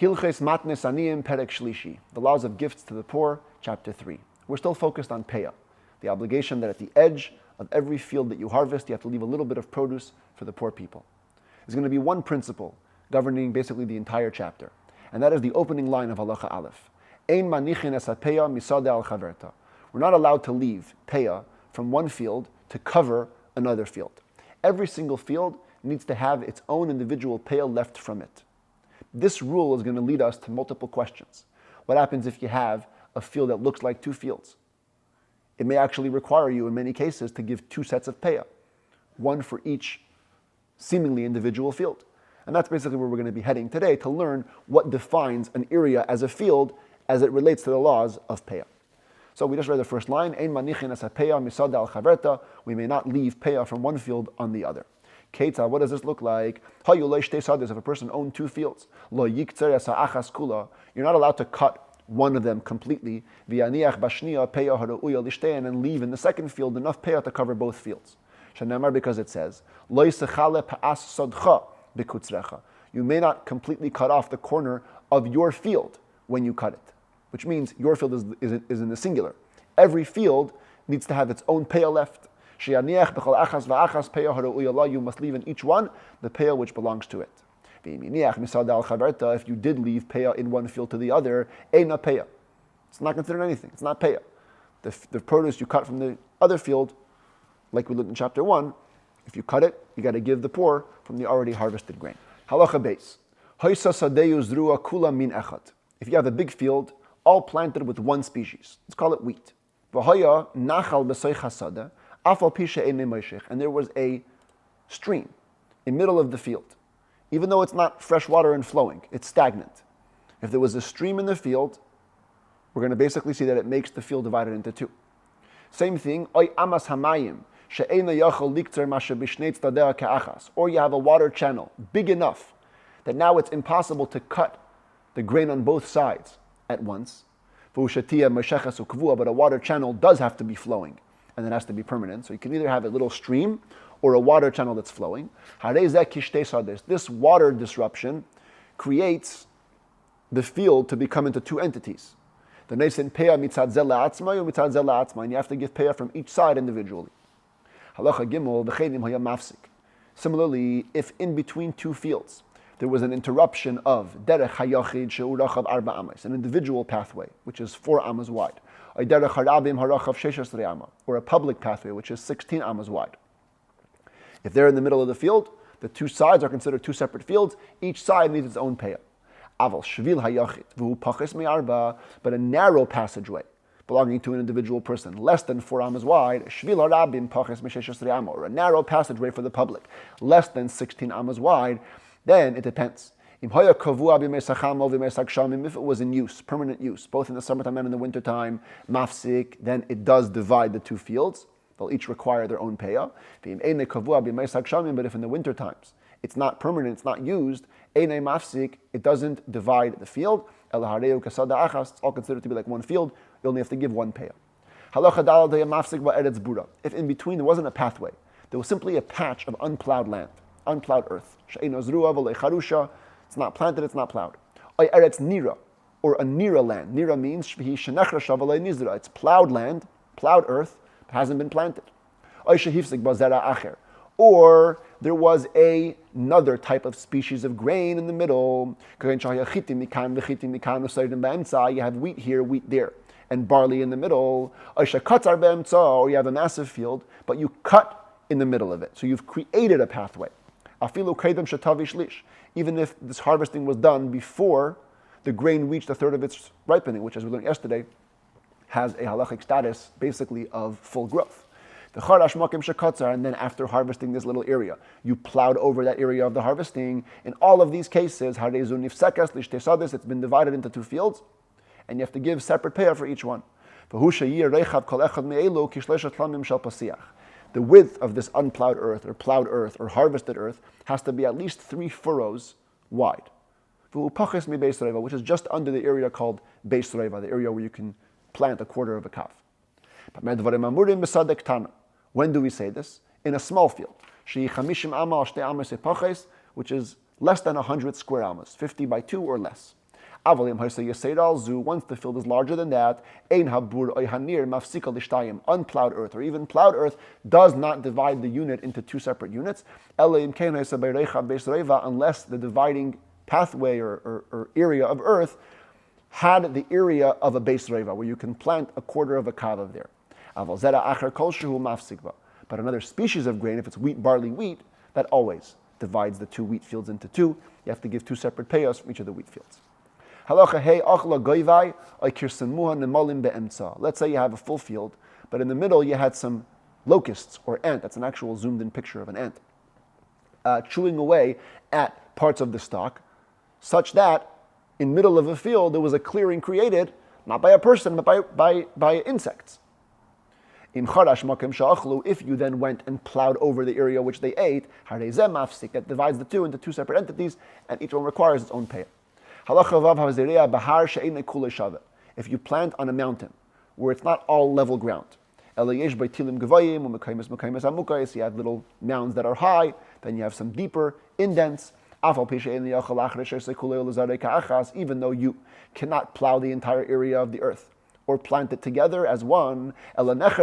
Hilchos Matnos Aniyim Perek Shlishi, the laws of gifts to the poor, chapter 3. We're still focused on Peah, the obligation that at the edge of every field that you harvest, you have to leave a little bit of produce for the poor people. There's going to be one principle governing basically the entire chapter, and that is the opening line of Halacha Aleph. Ein manichin es hapeah misada al chaverta. We're not allowed to leave Peah from one field to cover another field. Every single field needs to have its own individual Peah left from it. This rule is going to lead us to multiple questions. What happens if you have a field that looks like two fields? It may actually require you, in many cases, to give two sets of Peah, one for each seemingly individual field. And that's basically where we're going to be heading today, to learn what defines an area as a field as it relates to the laws of Peah. So we just read the first line, Ein manichin es hapeah misada al chaverta. We may not leave Peah from one field on the other. Keita, what does this look like? If a person owned two fields, you're not allowed to cut one of them completely, and then leave in the second field enough Peah to cover both fields. Because it says, you may not completely cut off the corner of your field when you cut it, which means your field is in the singular. Every field needs to have its own Peah left. You must leave in each one the Peah which belongs to it. If you did leave Peah in one field to the other, Peah. It's not considered anything. It's not Peah. The produce you cut from the other field, like we looked in chapter 1, if you cut it, you got to give the poor from the already harvested grain. Halacha beis. If you have a big field, all planted with one species, let's call it wheat. And there was a stream in the middle of the field. Even though it's not fresh water and flowing, it's stagnant. If there was a stream in the field, we're going to basically see that it makes the field divided into two. Same thing, or you have a water channel big enough that now it's impossible to cut the grain on both sides at once. But a water channel does have to be flowing, and it has to be permanent. So you can either have a little stream or a water channel that's flowing. This water disruption creates the field to become into two entities. And you have to give Peah from each side individually. Similarly, if in between two fields there was an interruption of derech hayachid she'urachav arba amas, an individual pathway which is 4 amas wide, or derech harabim harachav sheshesrei amma, or a public pathway which is 16 amas wide. If they're in the middle of the field, the two sides are considered two separate fields. Each side needs its own Peah. Aval shvil hayachid v'hu pachis me'arba, but a narrow passageway belonging to an individual person, less than 4 amas wide, shvil harabim pachis me'sheshesrei amma, or a narrow passageway for the public, less than 16 amas wide. Then it depends. If it was in use, permanent use, both in the summertime and in the wintertime, mafsik, then it does divide the two fields. They'll each require their own Peah. But if in the winter times it's not permanent, it's not used, it doesn't divide the field. It's all considered to be like one field. You only have to give one Peah. If in between there wasn't a pathway, there was simply a patch of unplowed land, unplowed earth. It's not planted, it's not plowed. Or a nira land. Nira means it's plowed land, plowed earth, hasn't been planted. Or there was another type of species of grain in the middle. You have wheat here, wheat there, and barley in the middle. Or you have a massive field, but you cut in the middle of it. So you've created a pathway. Even if this harvesting was done before the grain reached a third of its ripening, which, as we learned yesterday, has a halachic status basically of full growth. And then after harvesting this little area, you plowed over that area of the harvesting. In all of these cases, it's been divided into two fields, and you have to give separate Peah for each one. The width of this unplowed earth, or plowed earth, or harvested earth, has to be at least 3 furrows wide. Which is just under the area called Beis Reva, the area where you can plant a quarter of a kaf. When do we say this? In a small field, which is less than 100 square amas, 50 by 2 or less. Once the field is larger than that, unplowed earth, or even plowed earth, does not divide the unit into two separate units, unless the dividing pathway or area of earth had the area of a beis reva, where you can plant a quarter of a kav there. But another species of grain, if it's wheat, barley, wheat, that always divides the two wheat fields into two. You have to give two separate peahs for each of the wheat fields. Let's say you have a full field, but in the middle you had some locusts or ant. That's an actual zoomed in picture of an ant. Chewing away at parts of the stalk, such that in middle of a field there was a clearing created, not by a person, but by insects. If you then went and plowed over the area which they ate, that divides the two into two separate entities, and each one requires its own peah. If you plant on a mountain where it's not all level ground, you have little mounds that are high, then you have some deeper indents. Even though you cannot plow the entire area of the earth or plant it together as one, you'll have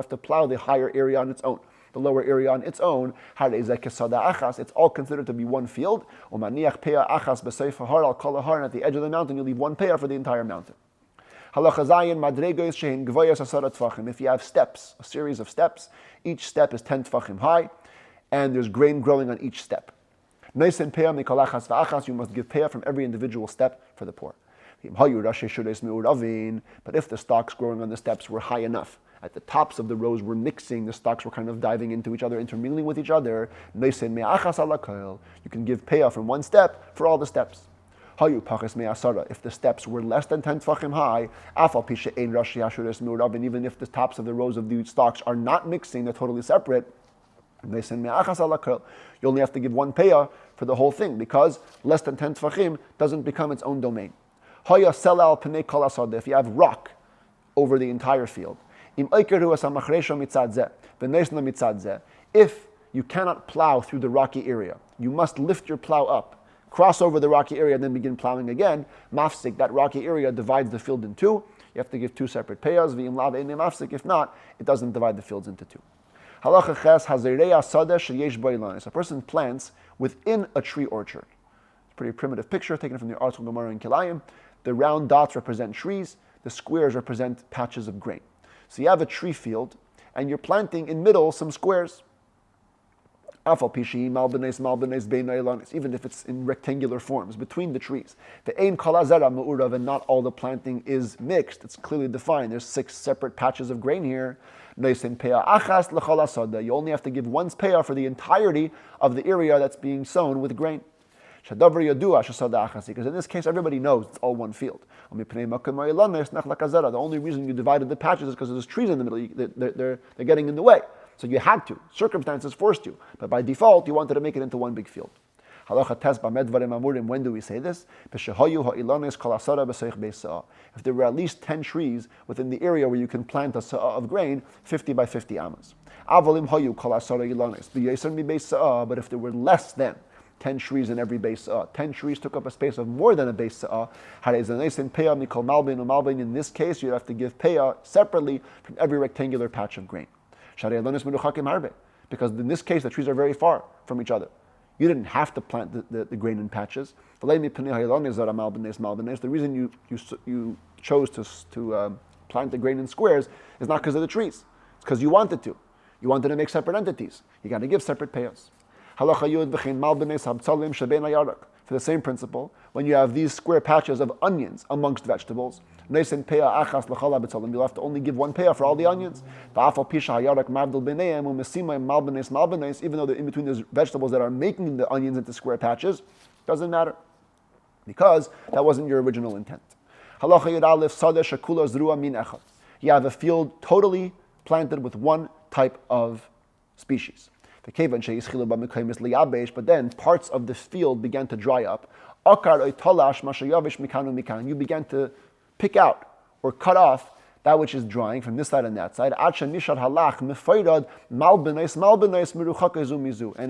to plow the higher area on its own, the lower area on its own. It's all considered to be one field. And at the edge of the mountain, you leave one peah for the entire mountain. If you have steps, a series of steps, each step is 10 tfachim high, and there's grain growing on each step. You must give peah from every individual step for the poor. But if the stalks growing on the steps were high enough, at the tops of the rows were mixing, the stalks were kind of diving into each other, intermingling with each other, you can give peah from one step for all the steps. If the steps were less than 10 tfachim high, and even if the tops of the rows of the stalks are not mixing, they're totally separate, you only have to give one peah for the whole thing, because less than 10 tfachim doesn't become its own domain. If you have rock over the entire field, if you cannot plow through the rocky area, you must lift your plow up, cross over the rocky area, and then begin plowing again. Mafsik, that rocky area divides the field in two. You have to give two separate peahs. If not, it doesn't divide the fields into two. A person plants within a tree orchard. It's a pretty primitive picture taken from the article Gemara in Kilayim. The round dots represent trees, the squares represent patches of grain. So you have a tree field, and you're planting in middle some squares. Even if it's in rectangular forms, between the trees. And not all the planting is mixed, it's clearly defined. There's 6 separate patches of grain here. You only have to give one peah for the entirety of the area that's being sown with grain. Because in this case, everybody knows it's all one field. The only reason you divided the patches is because there's trees in the middle. They're getting in the way. So you had to. Circumstances forced you. But by default, you wanted to make it into one big field. When do we say this? If there were at least 10 trees within the area where you can plant a sa'ah of grain, 50 by 50 amas. But if there were less than 10 trees in every base sa'ah, 10 trees took up a space of more than a base sa'ah, in this case, you'd have to give peah separately from every rectangular patch of grain. Because in this case, the trees are very far from each other. You didn't have to plant the grain in patches. The reason you chose to plant the grain in squares is not because of the trees. It's because you wanted to. You wanted to make separate entities. You got to give separate peahs. For the same principle, when you have these square patches of onions amongst vegetables, you'll have to only give one peah for all the onions. Even though in between there's vegetables that are making the onions into square patches, doesn't matter, because that wasn't your original intent. You have a field totally planted with one type of species. But then parts of this field began to dry up. You began to pick out or cut off that which is drying from this side and that side. And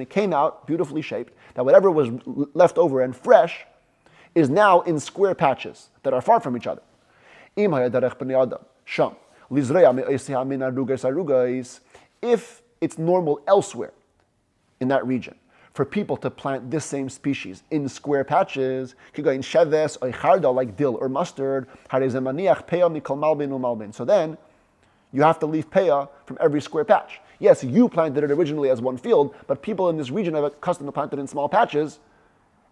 it came out beautifully shaped, that whatever was left over and fresh is now in square patches that are far from each other. If it's normal elsewhere in that region for people to plant this same species in square patches, like dill or mustard, so then you have to leave peah from every square patch. Yes, you planted it originally as one field, but people in this region have accustomed to plant it in small patches,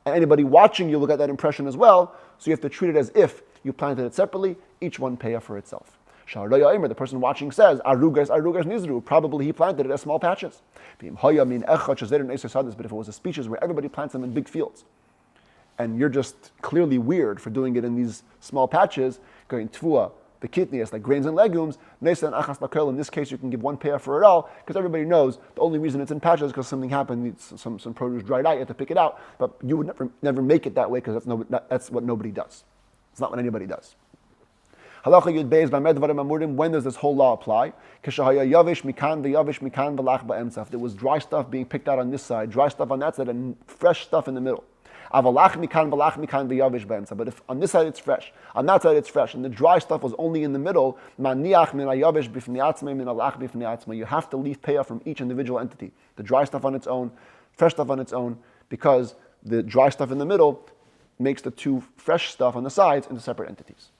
and anybody watching you will get that impression as well, so you have to treat it as if you planted it separately, each one peah for itself. The person watching says, Arugas Nizru, probably he planted it as small patches. But if it was a species where everybody plants them in big fields, and you're just clearly weird for doing it in these small patches, going tvua, the kitnias, like grains and legumes, in this case you can give one peah for it all, because everybody knows the only reason it's in patches is because something happened, some produce dried out, you have to pick it out, but you would never make it that way, because that's what nobody does. It's not what anybody does. Halacha Yud Beis B'Amed Dvarim Amurim. When does this whole law apply? If there was dry stuff being picked out on this side, dry stuff on that side, and fresh stuff in the middle. But if on this side it's fresh, on that side it's fresh, and the dry stuff was only in the middle, you have to leave peah from each individual entity. The dry stuff on its own, fresh stuff on its own, because the dry stuff in the middle makes the two fresh stuff on the sides into separate entities.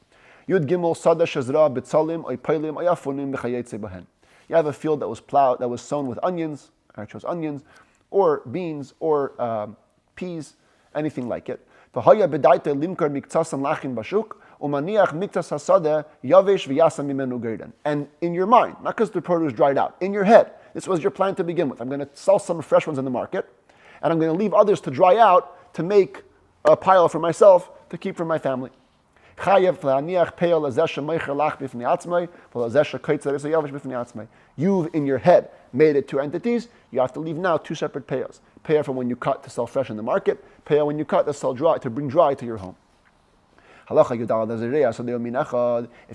Yud Gimel Sada Shazra B'Tzalim Oypeilim Oyafunim B'Chayetze B'Hen. You have a field that was plowed, that was sown with onions. I chose onions, or beans, or peas, anything like it. V'Haya B'Daite Limkar Miktsasam Lachin Bashuk Umaniach Miktas Hasada Yavesh V'Yasam Mimenu Gerden. And in your mind, not because the produce dried out, in your head, this was your plan to begin with. I'm going to sell some fresh ones in the market, and I'm going to leave others to dry out to make a pile for myself to keep for my family. You've in your head made it two entities. You have to leave now two separate peahs. Peah from when you cut to sell fresh in the market. Peah when you cut to sell dry, to bring dry to your home. If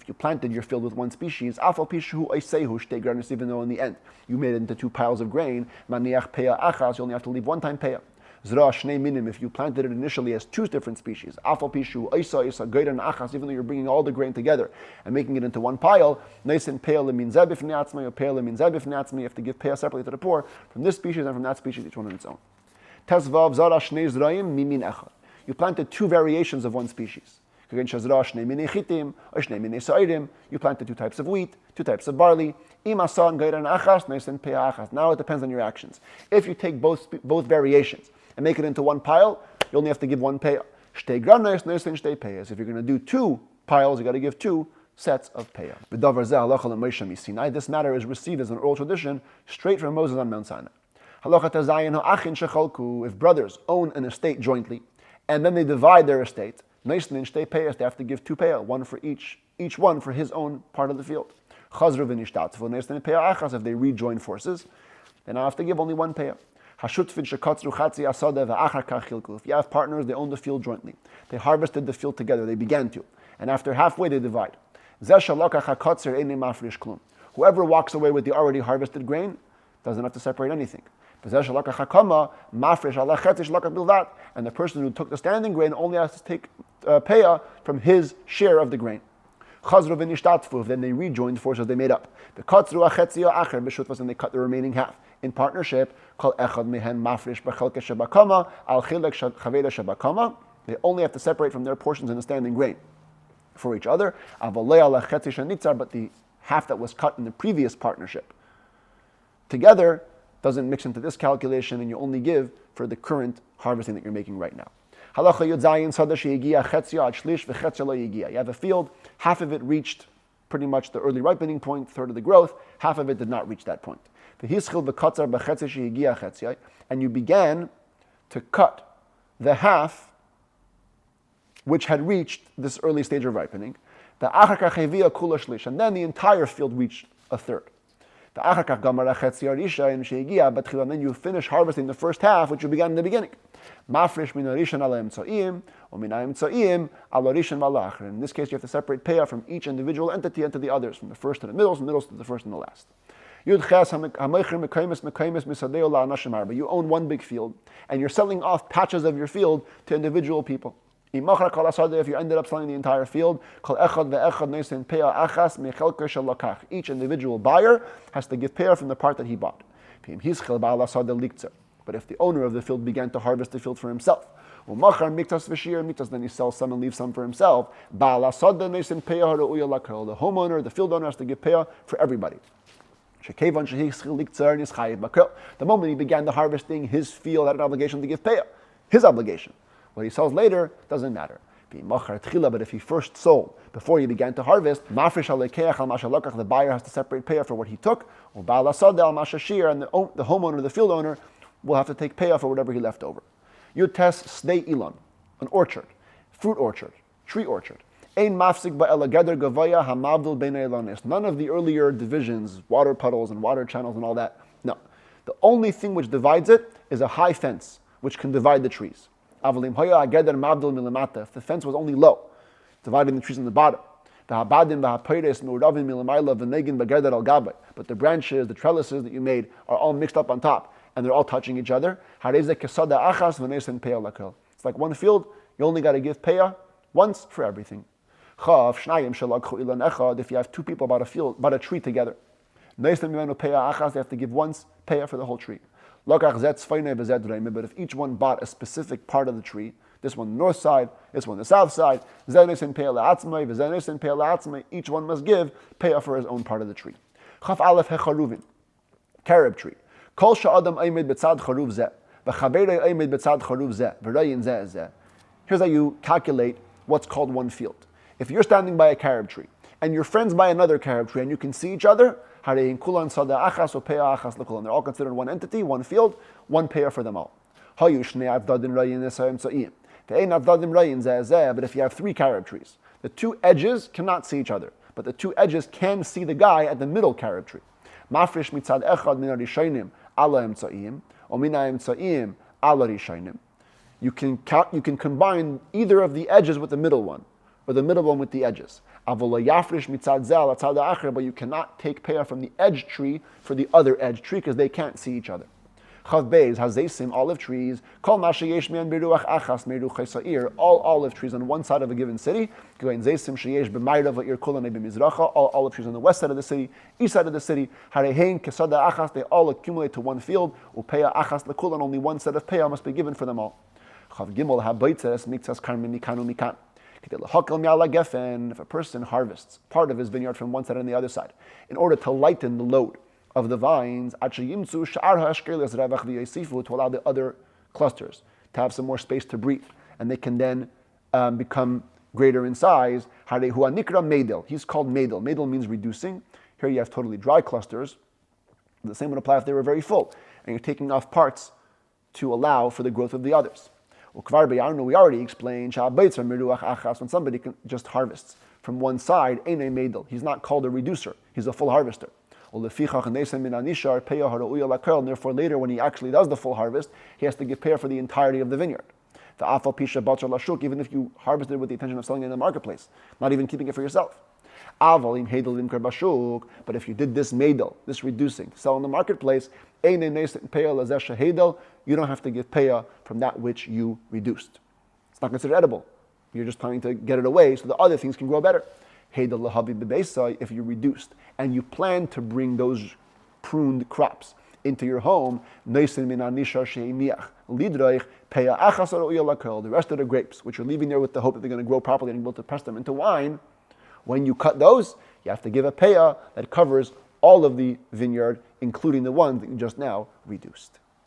you planted your field with one species, even though in the end you made it into two piles of grain, you only have to leave one time peah. If you planted it initially as two different species, even though you're bringing all the grain together and making it into one pile, you have to give peah separately to the poor from this species and from that species, each one on its own. You planted two variations of one species. You planted two types of wheat, two types of barley. Now it depends on your actions. If you take both variations and make it into one pile, you only have to give one peah. If you're going to do two piles, you got to give two sets of peah. This matter is received as an oral tradition straight from Moses on Mount Sinai. If brothers own an estate jointly, and then they divide their estate, they have to give two peah, one for each one for his own part of the field. If they rejoin forces, then I have to give only one peah. If you have partners, they own the field jointly. They harvested the field together, they began to. And after halfway, they divide. Whoever walks away with the already harvested grain doesn't have to separate anything. And the person who took the standing grain only has to take peah from his share of the grain. Then they rejoined the forces they made up. And they cut the remaining half in partnership. They only have to separate from their portions in the standing grain for each other. But the half that was cut in the previous partnership together doesn't mix into this calculation, and you only give for the current harvesting that you're making right now. You have a field, half of it reached pretty much the early ripening point, third of the growth, half of it did not reach that point. And you began to cut the half which had reached this early stage of ripening, and then the entire field reached a third. But then you finish harvesting the first half, which you began in the beginning. In this case, you have to separate Peah from each individual entity and to the others, from the first to the middle, from the middle to the first and the last. You own one big field, and you're selling off patches of your field to individual people. If you ended up selling the entire field, each individual buyer has to give Peah from the part that he bought. But if the owner of the field began to harvest the field for himself, then he sells some and leaves some for himself, the homeowner, the field owner, has to give Peah for everybody. The moment he began the harvesting, his field had an obligation to give Peah, his obligation. What he sells later doesn't matter. But if he first sold before he began to harvest, the buyer has to separate Peah for what he took, and the homeowner, the field owner, will have to take Peah for whatever he left over. You test Sdei Ilon, an orchard, fruit orchard, tree orchard. None of the earlier divisions, water puddles and water channels and all that. No. The only thing which divides it is a high fence, which can divide the trees. If the fence was only low, dividing the trees on the bottom. But the branches, the trellises that you made are all mixed up on top, and they're all touching each other. It's like one field, you only got to give Peah once for everything. If you have two people about a tree together, they have to give once Peah for the whole tree. But if each one bought a specific part of the tree, this one the north side, this one the south side, each one must give Peah for his own part of the tree. Carob tree. Here's how you calculate what's called one field. If you're standing by a carob tree and your friends by another carob tree and you can see each other, they're all considered one entity, one field, one Peah for them all. But if you have three carob trees, the two edges cannot see each other, but the two edges can see the guy at the middle carob tree. You can combine either of the edges with the middle one, or the middle one with the edges. But you cannot take Peah from the edge tree for the other edge tree because they can't see each other. Olive trees. All olive trees on one side of a given city. All olive trees on the west side of the city, east side of the city. They all accumulate to one field. And only one set of Peah must be given for them all. If a person harvests part of his vineyard from one side and the other side, in order to lighten the load of the vines, to allow the other clusters to have some more space to breathe, and they can then become greater in size. He's called Medel. Medel means reducing. Here you have totally dry clusters. The same would apply if they were very full, and you're taking off parts to allow for the growth of the others. We already explained, when somebody just harvests from one side, he's not called a reducer, he's a full harvester. And therefore later when he actually does the full harvest, he has to give Peah for the entirety of the vineyard. Even if you harvested with the intention of selling it in the marketplace, not even keeping it for yourself. But if you did this medel, this reducing, to sell in the marketplace, you don't have to give Peah from that which you reduced. It's not considered edible. You're just planning to get it away so the other things can grow better. If you reduced and you plan to bring those pruned crops into your home, the rest of the grapes, which you're leaving there with the hope that they're going to grow properly and be able to press them into wine, when you cut those, you have to give a Peah that covers all of the vineyard, including the ones that you just now reduced.